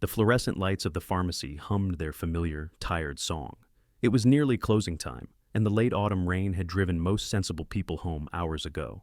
The fluorescent lights of the pharmacy hummed their familiar, tired song. It was nearly closing time, and the late autumn rain had driven most sensible people home hours ago.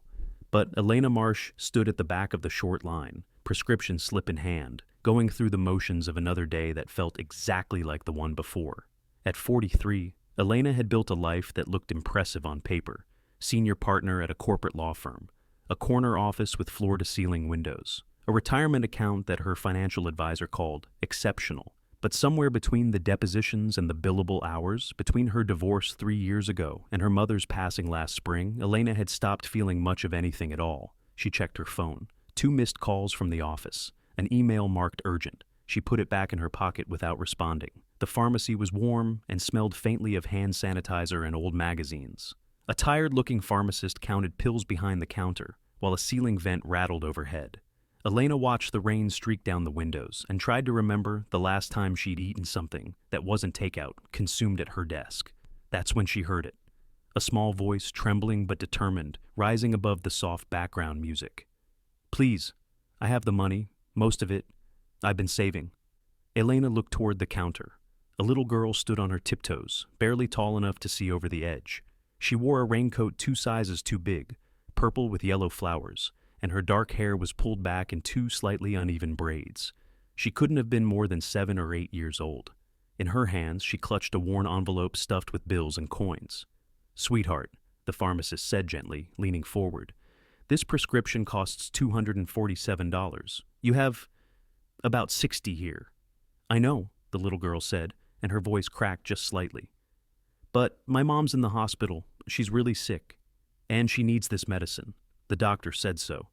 But Elena Marsh stood at the back of the short line, prescription slip in hand, going through the motions of another day that felt exactly like the one before. At 43, Elena had built a life that looked impressive on paper: senior partner at a corporate law firm, a corner office with floor-to-ceiling windows, a retirement account that her financial advisor called exceptional. But somewhere between the depositions and the billable hours, between her divorce 3 years ago and her mother's passing last spring, Elena had stopped feeling much of anything at all. She checked her phone. 2 missed calls from the office. An email marked urgent. She put it back in her pocket without responding. The pharmacy was warm and smelled faintly of hand sanitizer and old magazines. A tired-looking pharmacist counted pills behind the counter, while a ceiling vent rattled overhead. Elena watched the rain streak down the windows and tried to remember the last time she'd eaten something that wasn't takeout, consumed at her desk. That's when she heard it. A small voice, trembling but determined, rising above the soft background music. "Please, I have the money, most of it. I've been saving." Elena looked toward the counter. A little girl stood on her tiptoes, barely tall enough to see over the edge. She wore a raincoat 2 sizes too big, purple with yellow flowers, and her dark hair was pulled back in 2 slightly uneven braids. She couldn't have been more than 7 or 8 years old. In her hands, she clutched a worn envelope stuffed with bills and coins. "Sweetheart," the pharmacist said gently, leaning forward, "this prescription costs $247. You have about 60 here." "I know," the little girl said, and her voice cracked just slightly. "But my mom's in the hospital. She's really sick. And she needs this medicine. The doctor said so.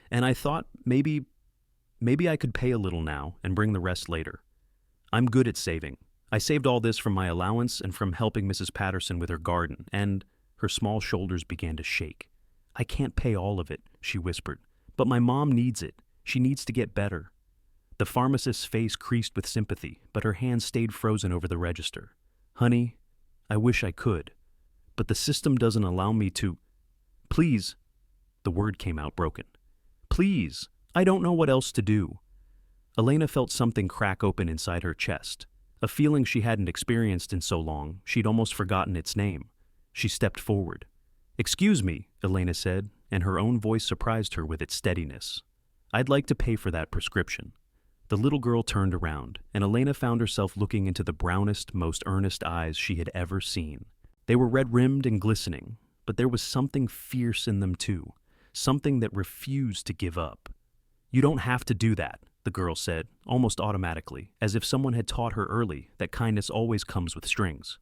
And I thought maybe I could pay a little now and bring the rest later. I'm good at saving. I saved all this from my allowance and from helping Mrs. Patterson with her garden, and..." Her small shoulders began to shake. "I can't pay all of it," she whispered. "But my mom needs it. She needs to get better." The pharmacist's face creased with sympathy, but her hand stayed frozen over the register. "Honey, I wish I could. But the system doesn't allow me to... Please..." The word came out broken. "Please, I don't know what else to do." Elena felt something crack open inside her chest, a feeling she hadn't experienced in so long she'd almost forgotten its name. She stepped forward. "Excuse me," Elena said, and her own voice surprised her with its steadiness. "I'd like to pay for that prescription." The little girl turned around, and Elena found herself looking into the brownest, most earnest eyes she had ever seen. They were red-rimmed and glistening, but there was something fierce in them too. Something that refused to give up. "You don't have to do that," the girl said, almost automatically, as if someone had taught her early that kindness always comes with strings.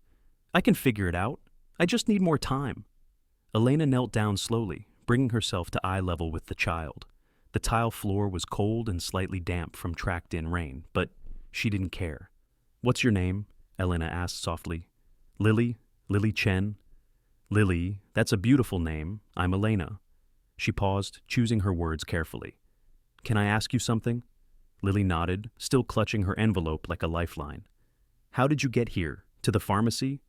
"I can figure it out. I just need more time." Elena knelt down slowly, bringing herself to eye level with the child. The tile floor was cold and slightly damp from tracked-in rain, but she didn't care. "What's your name?" Elena asked softly. "Lily Chen." "Lily, that's a beautiful name. I'm Elena." She paused, choosing her words carefully. "Can I ask you something?" Lily nodded, still clutching her envelope like a lifeline. "How did you get here? To the pharmacy?"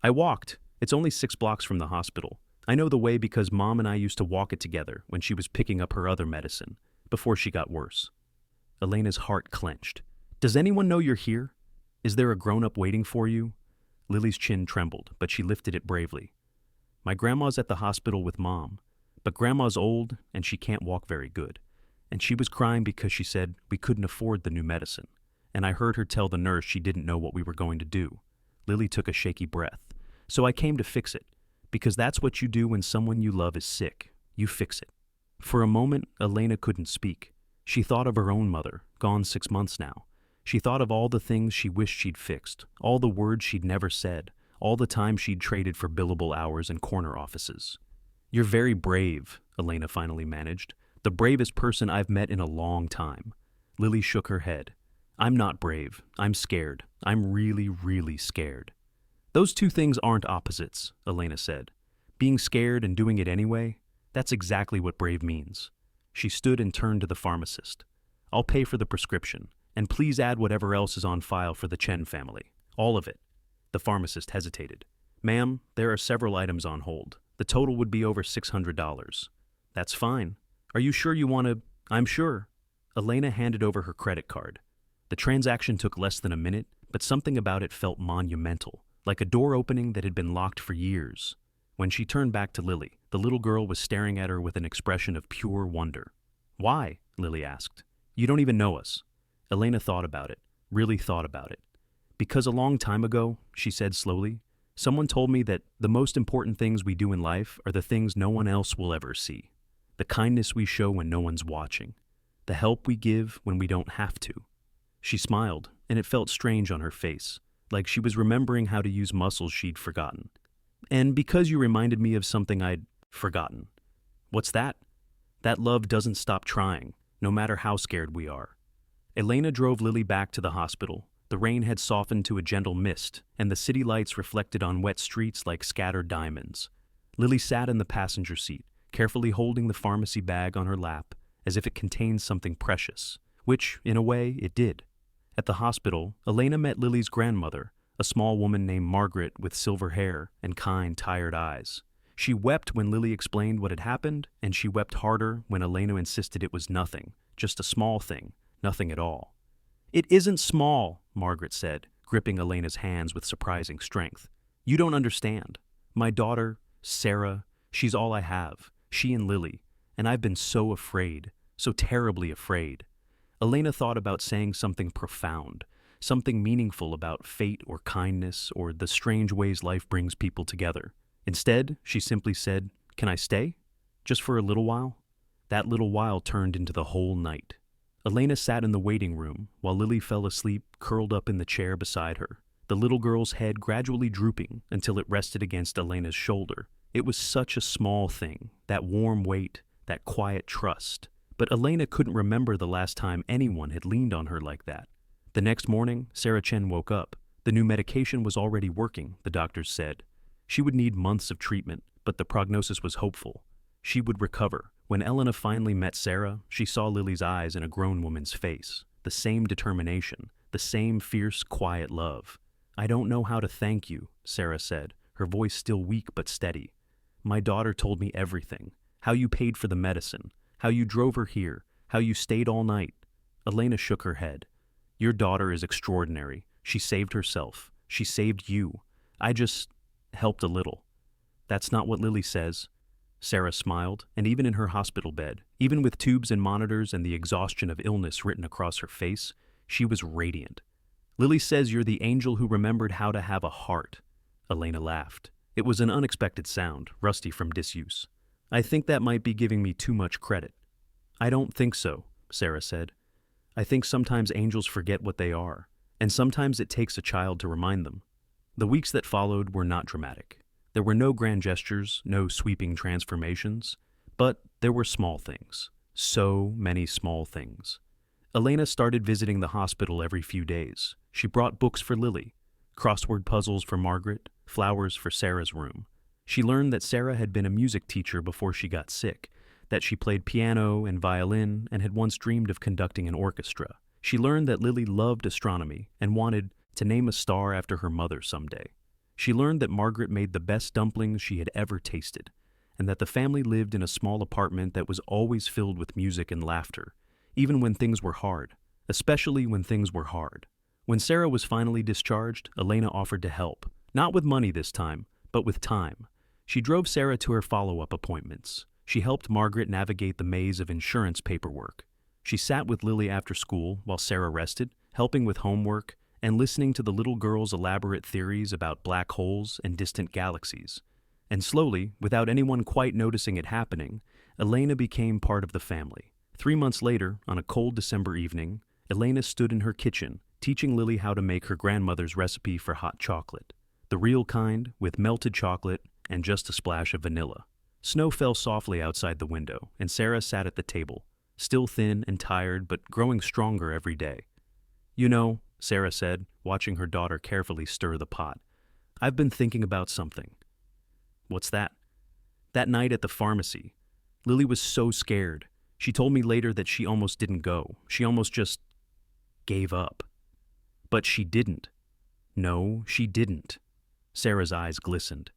"I walked. It's only 6 blocks from the hospital. I know the way because Mom and I used to walk it together when she was picking up her other medicine, before she got worse." Elena's heart clenched. "Does anyone know you're here? Is there a grown-up waiting for you?" Lily's chin trembled, but she lifted it bravely. "My grandma's at the hospital with Mom. But Grandma's old, and she can't walk very good. And she was crying because she said we couldn't afford the new medicine. And I heard her tell the nurse she didn't know what we were going to do." Lily took a shaky breath. "So I came to fix it. Because that's what you do when someone you love is sick. You fix it." For a moment, Elena couldn't speak. She thought of her own mother, gone 6 months now. She thought of all the things she wished she'd fixed, all the words she'd never said, all the time she'd traded for billable hours and corner offices. "You're very brave," Elena finally managed. "The bravest person I've met in a long time." Lily shook her head. "I'm not brave. I'm scared. I'm really, really scared." "Those 2 things aren't opposites," Elena said. "Being scared and doing it anyway, that's exactly what brave means." She stood and turned to the pharmacist. "I'll pay for the prescription, and please add whatever else is on file for the Chen family. All of it." The pharmacist hesitated. "Ma'am, there are several items on hold. The total would be over $600. "That's fine. Are you sure you want to..." "I'm sure." Elena handed over her credit card. The transaction took less than a minute, but something about it felt monumental, like a door opening that had been locked for years. When she turned back to Lily, the little girl was staring at her with an expression of pure wonder. "Why?" Lily asked. "You don't even know us." Elena thought about it, really thought about it. "Because a long time ago," she said slowly, "someone told me that the most important things we do in life are the things no one else will ever see. The kindness we show when no one's watching. The help we give when we don't have to." She smiled, and it felt strange on her face, like she was remembering how to use muscles she'd forgotten. "And because you reminded me of something I'd forgotten." "What's that?" "That love doesn't stop trying, no matter how scared we are." Elena drove Lily back to the hospital. The rain had softened to a gentle mist, and the city lights reflected on wet streets like scattered diamonds. Lily sat in the passenger seat, carefully holding the pharmacy bag on her lap, as if it contained something precious, which, in a way, it did. At the hospital, Elena met Lily's grandmother, a small woman named Margaret with silver hair and kind, tired eyes. She wept when Lily explained what had happened, and she wept harder when Elena insisted it was nothing, just a small thing, nothing at all. "It isn't small," Margaret said, gripping Elena's hands with surprising strength. "You don't understand. My daughter, Sarah, she's all I have, she and Lily, and I've been so afraid, so terribly afraid." Elena thought about saying something profound, something meaningful about fate or kindness or the strange ways life brings people together. Instead, she simply said, "Can I stay? Just for a little while?" That little while turned into the whole night. Elena sat in the waiting room while Lily fell asleep, curled up in the chair beside her, the little girl's head gradually drooping until it rested against Elena's shoulder. It was such a small thing, that warm weight, that quiet trust. But Elena couldn't remember the last time anyone had leaned on her like that. The next morning, Sarah Chen woke up. The new medication was already working, the doctors said. She would need months of treatment, but the prognosis was hopeful. She would recover. When Elena finally met Sarah, she saw Lily's eyes in a grown woman's face. The same determination, the same fierce, quiet love. "I don't know how to thank you," Sarah said, her voice still weak but steady. "My daughter told me everything. How you paid for the medicine, how you drove her here, how you stayed all night." Elena shook her head. "Your daughter is extraordinary. She saved herself. She saved you. I just helped a little." "That's not what Lily says." Sarah smiled, and even in her hospital bed, even with tubes and monitors and the exhaustion of illness written across her face, she was radiant. "Lily says you're the angel who remembered how to have a heart." Elena laughed. It was an unexpected sound, rusty from disuse. "I think that might be giving me too much credit." "I don't think so," Sarah said. "I think sometimes angels forget what they are, and sometimes it takes a child to remind them." The weeks that followed were not dramatic. There were no grand gestures, no sweeping transformations, but there were small things. So many small things. Elena started visiting the hospital every few days. She brought books for Lily, crossword puzzles for Margaret, flowers for Sarah's room. She learned that Sarah had been a music teacher before she got sick, that she played piano and violin and had once dreamed of conducting an orchestra. She learned that Lily loved astronomy and wanted to name a star after her mother someday. She learned that Margaret made the best dumplings she had ever tasted, and that the family lived in a small apartment that was always filled with music and laughter, even when things were hard, especially when things were hard. When Sarah was finally discharged, Elena offered to help, not with money this time, but with time. She drove Sarah to her follow-up appointments. She helped Margaret navigate the maze of insurance paperwork. She sat with Lily after school while Sarah rested, helping with homework, and listening to the little girl's elaborate theories about black holes and distant galaxies. And slowly, without anyone quite noticing it happening, Elena became part of the family. 3 months later, on a cold December evening, Elena stood in her kitchen, teaching Lily how to make her grandmother's recipe for hot chocolate. The real kind, with melted chocolate and just a splash of vanilla. Snow fell softly outside the window, and Sarah sat at the table, still thin and tired, but growing stronger every day. "You know," Sarah said, watching her daughter carefully stir the pot, "I've been thinking about something." "What's that?" "That night at the pharmacy. Lily was so scared. She told me later that she almost didn't go. She almost just gave up." "But she didn't." "No, she didn't." Sarah's eyes glistened.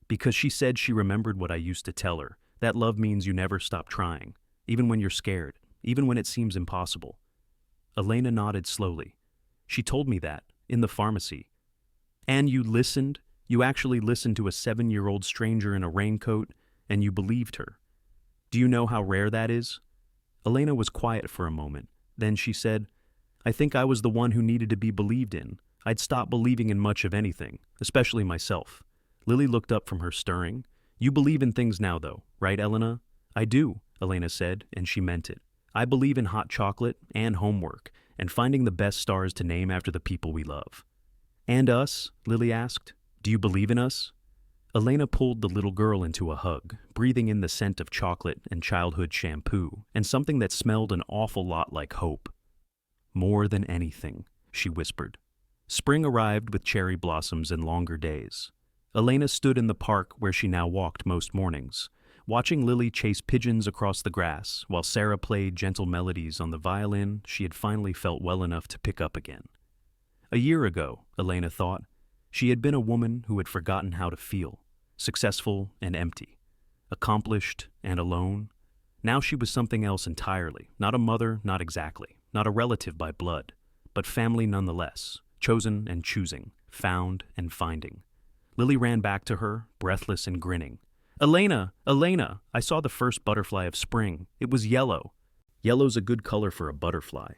"Because she said she remembered what I used to tell her, that love means you never stop trying, even when you're scared, even when it seems impossible." Elena nodded slowly. She told me that, in the pharmacy. And you listened? You actually listened to a 7-year-old stranger in a raincoat, and you believed her. Do you know how rare that is? Elena was quiet for a moment. Then she said, I think I was the one who needed to be believed in. I'd stopped believing in much of anything, especially myself. Lily looked up from her stirring. You believe in things now, though, right, Elena? I do, Elena said, and she meant it. I believe in hot chocolate and homework, and finding the best stars to name after the people we love. And us? Lily asked. Do you believe in us? Elena pulled the little girl into a hug, breathing in the scent of chocolate and childhood shampoo, and something that smelled an awful lot like hope. More than anything, she whispered. Spring arrived with cherry blossoms and longer days. Elena stood in the park where she now walked most mornings, watching Lily chase pigeons across the grass while Sarah played gentle melodies on the violin she had finally felt well enough to pick up again. A year ago, Elena thought, she had been a woman who had forgotten how to feel, successful and empty, accomplished and alone. Now she was something else entirely, not a mother, not exactly, not a relative by blood, but family nonetheless, chosen and choosing, found and finding. Lily ran back to her, breathless and grinning. Elena! Elena! I saw the first butterfly of spring. It was yellow. Yellow's a good color for a butterfly.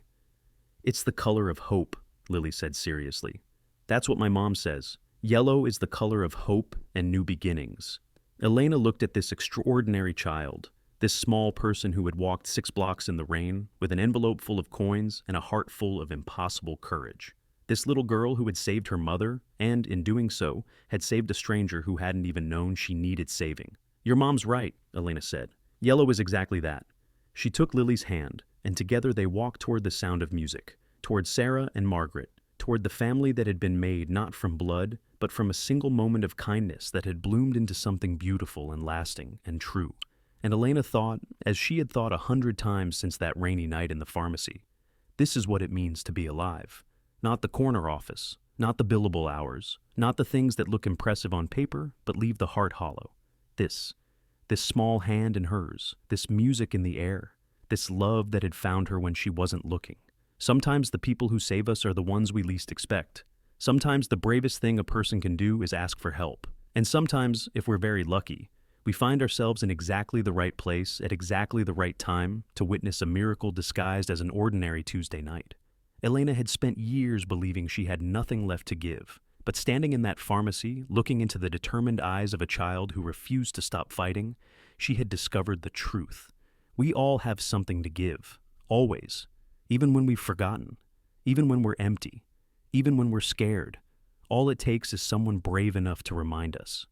It's the color of hope, Lily said seriously. That's what my mom says. Yellow is the color of hope and new beginnings. Elena looked at this extraordinary child, this small person who had walked 6 blocks in the rain with an envelope full of coins and a heart full of impossible courage. This little girl who had saved her mother and, in doing so, had saved a stranger who hadn't even known she needed saving. Your mom's right, Elena said. Yellow is exactly that. She took Lily's hand, and together they walked toward the sound of music, toward Sarah and Margaret, toward the family that had been made not from blood, but from a single moment of kindness that had bloomed into something beautiful and lasting and true. And Elena thought, as she had thought 100 times since that rainy night in the pharmacy, this is what it means to be alive. Not the corner office, not the billable hours, not the things that look impressive on paper but leave the heart hollow. This small hand in hers, this music in the air, this love that had found her when she wasn't looking. Sometimes the people who save us are the ones we least expect. Sometimes the bravest thing a person can do is ask for help. And sometimes, if we're very lucky, we find ourselves in exactly the right place at exactly the right time to witness a miracle disguised as an ordinary Tuesday night. Elena had spent years believing she had nothing left to give, but standing in that pharmacy, looking into the determined eyes of a child who refused to stop fighting, she had discovered the truth. We all have something to give, always, even when we've forgotten, even when we're empty, even when we're scared. All it takes is someone brave enough to remind us.